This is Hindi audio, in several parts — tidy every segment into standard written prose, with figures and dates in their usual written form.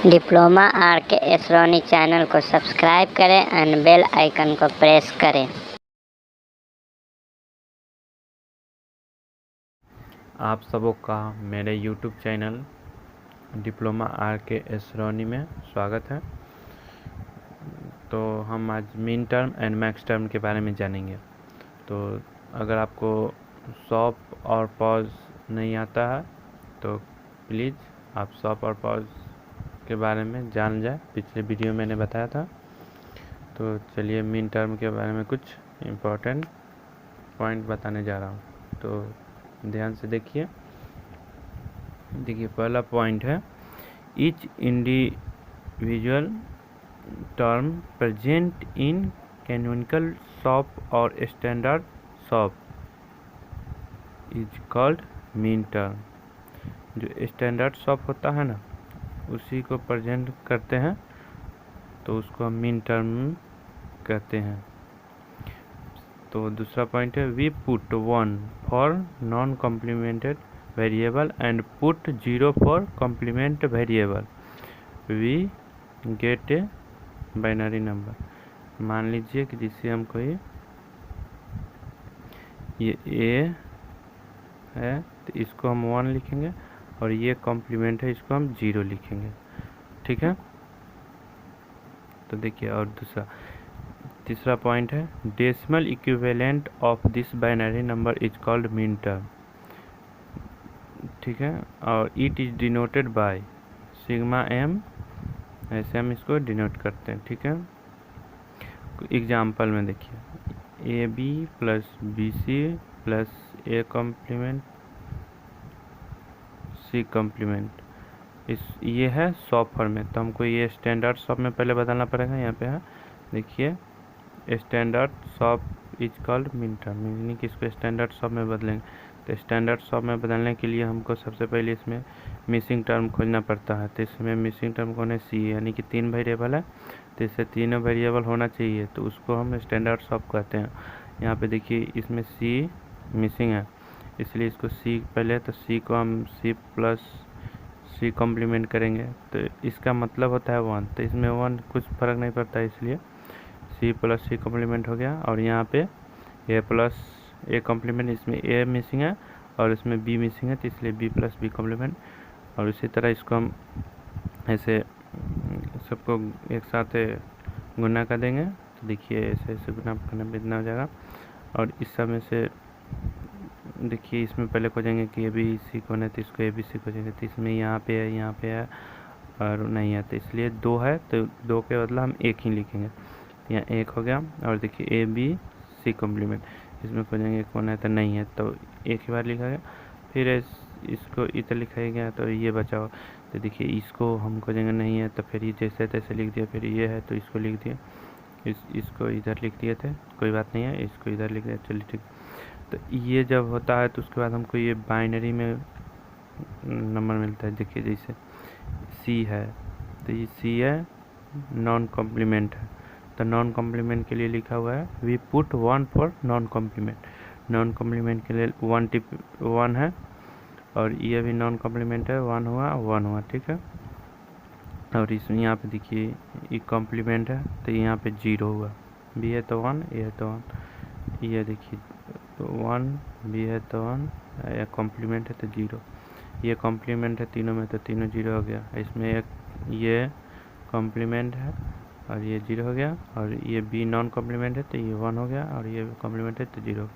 डिप्लोमा आर के एसरोनी चैनल को सब्सक्राइब करें एंड बेल आइकन को प्रेस करें। आप सबों का मेरे YouTube चैनल डिप्लोमा आर के एसरोनी में स्वागत है। तो हम आज mean term and max term के बारे में जानेंगे। तो अगर आपको सॉप और पॉज नहीं आता है तो प्लीज़ आप सॉप और पॉज के बारे में जान जाए। पिछले वीडियो में मैंने बताया था। तो चलिए मीन टर्म के बारे में कुछ इम्पोर्टेंट पॉइंट बताने जा रहा हूँ। तो ध्यान से देखिए। पहला पॉइंट है each individual term present in canonical SOP और standard SOP is called minterm. जो स्टैंडर्ड सॉप होता है ना, उसी को प्रेजेंट करते हैं तो उसको हम मीन टर्म कहते हैं। तो दूसरा पॉइंट है we put 1 for non complemented variable and put 0 for complement variable, we get a binary number. मान लीजिए कि जिसे हम कोई ये ए है तो इसको हम 1 लिखेंगे और ये कॉम्प्लीमेंट है, इसको हम 0 लिखेंगे। ठीक है। तो देखिए, और तीसरा पॉइंट है decimal equivalent of this binary number is called minterm. ठीक है। और it is denoted by sigma m, ऐसे हम इसको डिनोट करते हैं। ठीक है। एग्जाम्पल में देखिए A B plus B C plus A complement C complement, ये है सॉप फॉर्मेट। तो हमको ये स्टैंडर्ड सॉप में पहले बदलना पड़ेगा। यहाँ पे है देखिए standard SOP is called mean term, यानी कि इसको स्टैंडर्ड सॉप में बदलेंगे। तो स्टैंडर्ड सॉप में बदलने के लिए हमको सबसे पहले इसमें मिसिंग टर्म खोजना पड़ता है। तो इसमें मिसिंग टर्म कौन है, सी, यानी कि 3 वेरिएबल है तो इससे तीनों वेरिएबल होना चाहिए, तो उसको हम स्टैंडर्ड सॉप कहते हैं। यहाँ पे देखिए इसमें सी मिसिंग है, इसलिए इसको सी पहले, तो सी को हम सी प्लस सी कॉम्प्लीमेंट करेंगे तो इसका मतलब होता है 1। तो इसमें 1 कुछ फ़र्क नहीं पड़ता, इसलिए सी प्लस सी कॉम्प्लीमेंट हो गया। और यहाँ पे ए प्लस ए कॉम्प्लीमेंट, इसमें ए मिसिंग है और इसमें बी मिसिंग है, तो इसलिए बी प्लस बी कॉम्प्लीमेंट। और इसी तरह इसको हम ऐसे सबको एक साथ गुना कर देंगे। तो देखिए ऐसे ऐसे गुना करने में इतना हो जाएगा। और इस सब में से देखिए इसमें पहले खोजेंगे कि ए बी सी कौन है, तो इसको ए बी सी खोजेंगे तो इसमें यहाँ पे है, यहाँ पे है और नहीं है, तो इसलिए 2 है तो 2 के बदला हम 1 ही लिखेंगे। यहाँ 1 हो गया। और देखिए ए बी सी कॉम्प्लीमेंट, इसमें खोजेंगे कौन है तो नहीं है, तो एक ही बार लिखा गया। फिर इसको इधर लिखा गया तो ये बचा हो। तो देखिए इसको हम खोजेंगे नहीं है तो फिर ये जैसे तैसे लिख दिया। फिर ये है तो इसको लिख दिया, इसको इधर लिख दिए थे, कोई बात नहीं है, इसको इधर लिख दिया, चलिए ठीक। तो ये जब होता है तो उसके बाद हमको ये बाइनरी में नंबर मिलता है। देखिए जैसे सी है तो ये सी है, नॉन कॉम्प्लीमेंट है, तो नॉन कॉम्प्लीमेंट के लिए लिखा हुआ है we put 1 for non complement. Non complement के लिए 1 है और ये भी नॉन कॉम्प्लीमेंट है, 1 हुआ। ठीक है। और इसमें यहाँ पे देखिए ये कॉम्प्लीमेंट है तो यहाँ पे 0 हुआ, बी है तो 1, ए है तो 1। ये देखिए 1, बी है तो 1, या कॉम्प्लीमेंट है तो 0। ये कॉम्प्लीमेंट है तीनों में तो तीनों 0 हो गया। इसमें एक ये कॉम्प्लीमेंट है और ये 0 हो गया। और ये बी नॉन कॉम्प्लीमेंट है तो ये 1 हो गया और ये कॉम्प्लीमेंट है तो 0।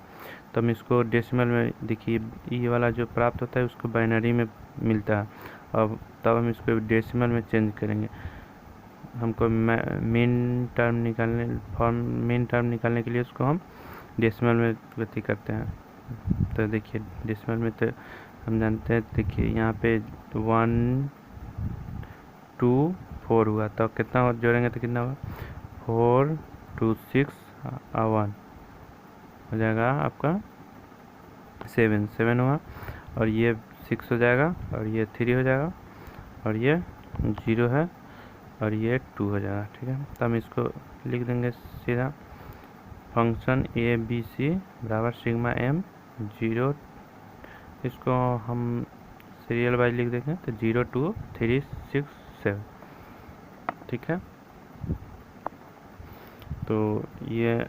तो हम इसको डेसिमल में देखिए ये वाला जो प्राप्त होता है उसको बाइनरी में मिलता है। अब तब हम इसको डेसिमल में चेंज करेंगे। हमको मीन टर्म निकालने के लिए उसको हम डेसिमल में गति करते हैं। तो देखिए डेसिमल में तो हम जानते हैं, देखिए यहाँ पे 1 2 4 हुआ तो कितना जोड़ेंगे तो कितना हुआ, 4 2 6 1 हो जाएगा आपका 7 हुआ। और ये 6 हो जाएगा और ये 3 हो जाएगा और ये 0 है और ये 2 हो जाएगा। ठीक है। तो हम इसको लिख देंगे सीधा, फंक्शन ए बी सी बराबर सिग्मा एम 0, इसको हम सीरियल वाइज लिख देंगे तो 0 2 3 6 7। ठीक है। तो ये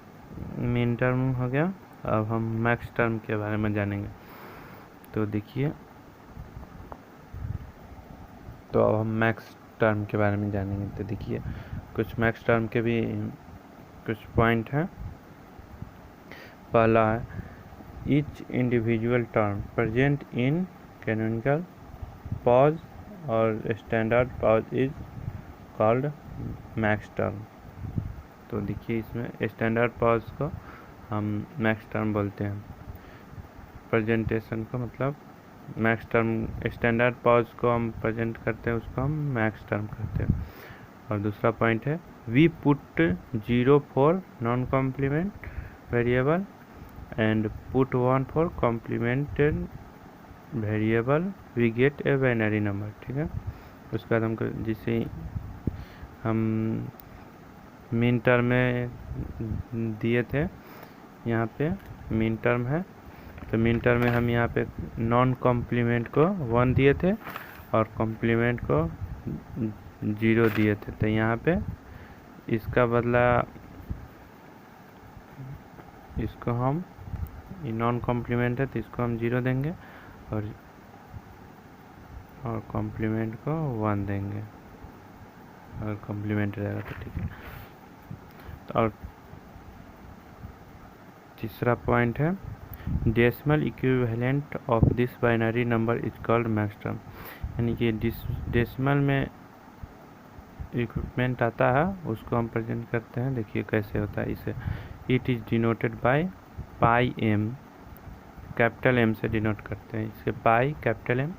मीन टर्म हो गया। अब हम मैक्स टर्म के बारे में जानेंगे। तो देखिए, तो अब हम मैक्स टर्म के बारे में जानेंगे। तो देखिए, कुछ मैक्स टर्म के भी कुछ पॉइंट हैं। पहला है, each individual term present in canonical POS और standard POS is called maxterm. तो देखिए, इसमें स्टैंडर्ड पॉज को हम मैक्स टर्म बोलते हैं, प्रेजेंटेशन को मतलब मैक्स टर्म। स्टैंडर्ड पॉज को हम प्रेजेंट करते हैं, उसको हम मैक्स टर्म करते हैं। और दूसरा पॉइंट है, we put 0 for non complement variable and put 1 for complemented variable, we get a binary number. ठीक है। उसके बाद हमको जिसे हम मीन टर्म में दिए थे, यहाँ पे मीन टर्म है। तो मीन टर्म में हम यहाँ पे नॉन कॉम्प्लीमेंट को 1 दिए थे और कॉम्प्लीमेंट को 0 दिए थे। तो यहाँ पे इसका बदला, इसको हम, ये नॉन कॉम्प्लीमेंट है तो इसको हम 0 देंगे और कॉम्प्लीमेंट को 1 देंगे और कॉम्प्लीमेंट रहेगा। तो ठीक है। तो और तीसरा पॉइंट है, decimal equivalent of this binary number is called max term. यानी कि डेसिमल में इक्विपमेंट आता है, उसको हम प्रेजेंट करते हैं। देखिए कैसे होता है इसे, it is denoted by pi M, capital M से डिनोट करते हैं इसे, pi capital M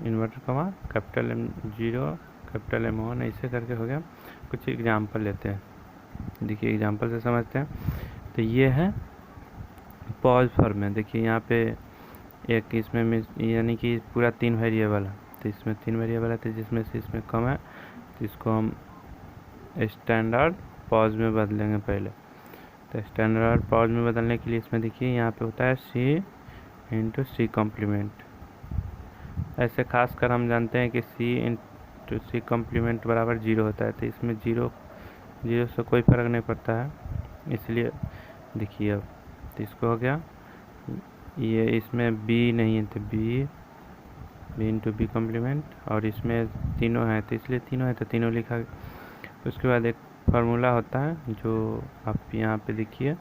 inverted comma capital M 0 capital M 1, ऐसे करके हो गया। कुछ एग्जाम्पल लेते हैं, देखिए एग्जाम्पल से समझते हैं। तो ये है पॉज फॉर्म में। देखिए यहाँ पे एक इसमें यानी कि पूरा 3 वेरिएबल है, तो इसमें 3 वेरिएबल है, तो जिसमें से इसमें कम है तो इसको हम स्टैंडर्ड पॉज में बदलेंगे पहले। तो स्टैंडर्ड पॉज में बदलने के लिए इसमें देखिए यहाँ पे होता है C इंटू C कॉम्प्लीमेंट। ऐसे खासकर हम जानते हैं कि C इंटू C कॉम्प्लीमेंट बराबर 0 होता है, तो इसमें 0 से कोई फ़र्क नहीं पड़ता है, इसलिए देखिए अब तो इसको हो गया। ये इसमें B नहीं है तो B इंटू B कॉम्प्लीमेंट, और इसमें तीनों है तो इसलिए तीनों है तो तीनों लिखा गया। उसके बाद एक फार्मूला होता है जो आप यहाँ पे देखिए,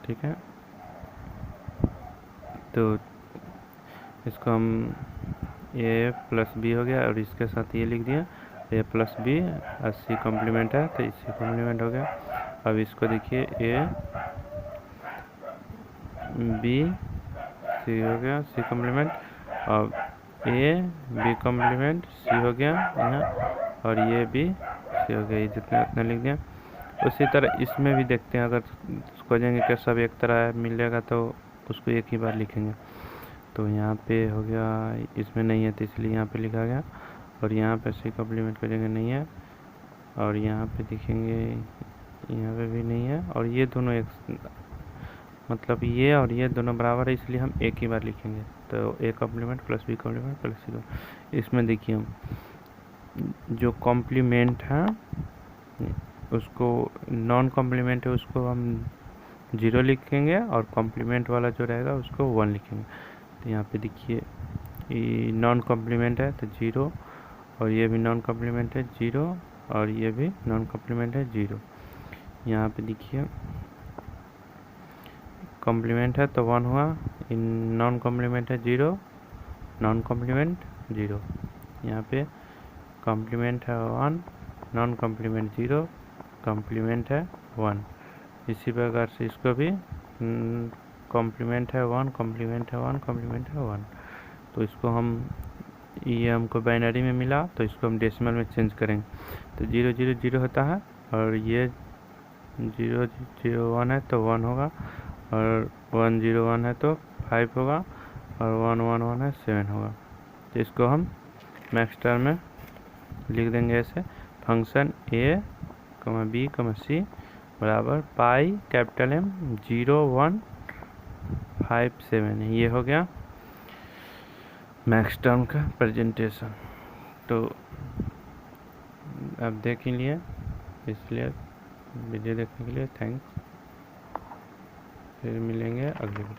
ठीक है। तो इसको हम A प्लस B हो गया और इसके साथ ये लिख दिया A प्लस B और C कॉम्प्लीमेंट है तो C कॉम्प्लीमेंट हो गया। अब इसको देखिए A B C हो गया C कॉम्प्लीमेंट, और A B कॉम्प्लीमेंट C हो गया यहाँ, और ये भी C हो गया, ये जितना उतना लिख दिया। उसी तरह इसमें भी देखते हैं, अगर खोजेंगे कि सब एक तरह मिलेगा तो उसको एक ही बार लिखेंगे। तो यहाँ पे हो गया, इसमें नहीं है तो इसलिए यहाँ पे लिखा गया, और यहाँ पे C कॉम्प्लीमेंट खोजेंगे नहीं है, और यहाँ पे देखेंगे यहाँ पे भी नहीं है, और ये दोनों एक मतलब ये और ये दोनों बराबर है, इसलिए हम एक ही बार लिखेंगे। तो A complement plus B complement plus C complement. इसमें देखिए हम जो कॉम्प्लीमेंट है उसको, नॉन कॉम्प्लीमेंट है उसको हम 0 लिखेंगे, और कॉम्प्लीमेंट वाला जो रहेगा उसको 1 लिखेंगे। तो यहाँ पे देखिए ये नॉन कॉम्प्लीमेंट है तो 0, और ये भी नॉन कॉम्प्लीमेंट है 0, और ये भी नॉन कॉम्प्लीमेंट है 0। यहाँ पे देखिए कॉम्प्लीमेंट है तो 1 हुआ, नॉन कॉम्प्लीमेंट है 0, नॉन कॉम्प्लीमेंट 0। यहाँ पे कॉम्प्लीमेंट है 1, नॉन कॉम्प्लीमेंट 0, कॉम्प्लीमेंट है 1। इसी प्रकार से इसको भी कॉम्प्लीमेंट है 1, कॉम्प्लीमेंट है 1, कॉम्प्लीमेंट है 1। तो इसको हम, ये हमको बाइनरी में मिला तो इसको हम डेसिमल में चेंज करेंगे। तो 0 0 0 होता है, और ये 0 0 1 है तो 1 होगा, और 1 0 1 है तो 5 होगा, और 1 1 1 है 7 होगा। तो इसको हम मैक्स टर्म में लिख देंगे ऐसे, फंक्शन A, B, C बराबर पाई कैपिटल M 0 1 5 7। ये हो गया मैक्स टर्म का प्रेजेंटेशन। तो आप देख ही लिए, इसलिए वीडियो देखने के लिए थैंक्स। फिर मिलेंगे अगले वीडियो।